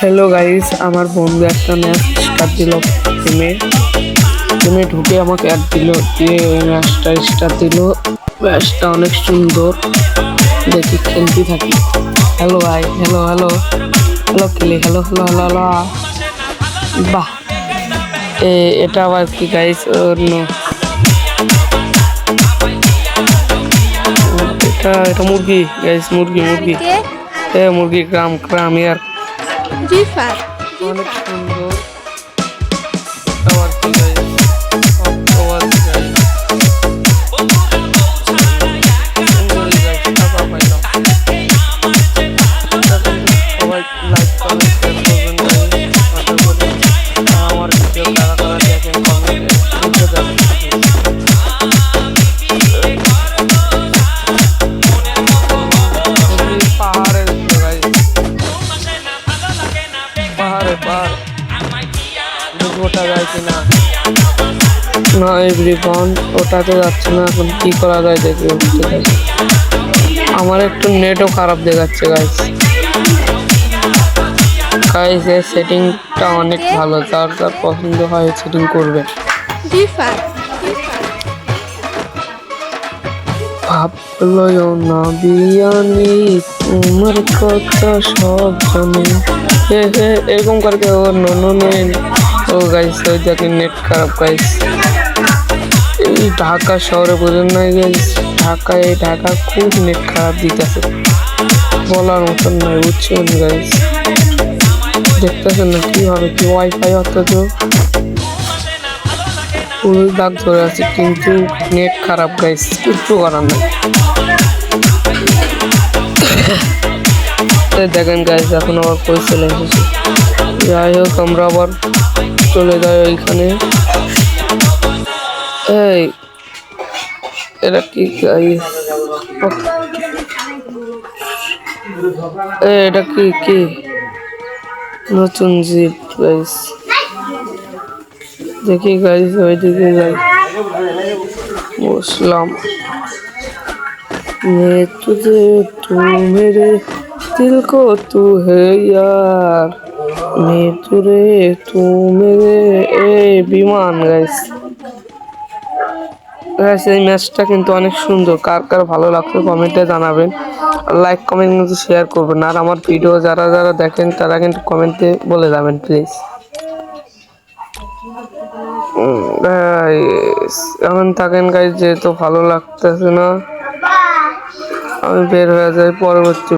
Hello guys, আমার বন্ধু একটা ম্যাচ স্টার্ট দিল। গেমে গেমে ঢুকে আমাকে অ্যাড দিল, দিয়ে ওই ম্যাচটা স্টার্ট দিল। ম্যাচটা অনেক সুন্দর, দেখি খেলতে থাকি। হ্যালো ভাই, হ্যালো হ্যালো হ্যালো খেলি, হ্যালো হ্যালো হ্যালো হ্যালো। বাহ, এটা আবার কি গাইস? অন্য এটা এটা মুরগি গাইস, মুরগি মুরগি মুরগি গ্রাম গ্রাম ইয়ার অনেক সুন্দর। আবার কি গাইস, আবার কি গাইস, সুন্দরই গাইস, টাকা পাইলাম। সবাই লাইক করবেন, শেয়ার করবেন গাইস। আশা করি আমার ভিডিও কারা কারা দেখেন কমেন্টে লিখে দেবেন। পাহাড়ে গাইস, পাহাড়ে পাহাড় ওটা যায় কিনা না, এভরিওয়ান ওটাতে যাচ্ছে না। এখন কি করা যায় দেখি, উঠতে থাকি। আমার একটু নেটও খারাপ দেখাচ্ছে গাইস। গাইস এর সেটিংটা অনেক ভালো, যার যার পছন্দ হয় সেটিং করবে। ভাবলো না বিয়ানি তোমার কথা সব জানি, এরকম করে ও নো ও গাইস, ওই দেখেন নেট খারাপ গাইস। এই ঢাকা শহরে বোঝেন নাই গাইস, ঢাকা খুব নেট খারাপ দিতেছে, বলার মতন নয়, বুঝছেন গাইস? দেখতেছেন না কিভাবে কি ওয়াইফাই অথচ ফুল দাগ ধরে আছে, কিন্তু নেট খারাপ গাইস, কিচ্ছু করার নাই। দেখেন গাইস, এখন আবার কই চলে এসেছি। যাই হোক, আমরা আবার চলে যাই ওইখানে। এই এটা কি গাইস? এটা কি কি নতুন জিপ গাইস? দেখি গাইস, ওইদিকে যাই, বসলাম। मैं तुझे तू मेरे दिल को तू है यार, मैं तुझे तू मेरे বিমান গাইস। এই ম্যাচটা কিন্তু অনেক সুন্দর, কার কার ভালো লাগছে কমেন্টে জানাবেন, লাইক কমেন্ট কিন্তু শেয়ার করবেন। আর আমার ভিডিও যারা যারা দেখেন তারা কিন্তু কমেন্টে বলে যাবেন প্লিজ। এমন থাকেন গাইস, যেহেতু ভালো লাগতেছে না, আমি বের হয়ে যাই পরবর্তী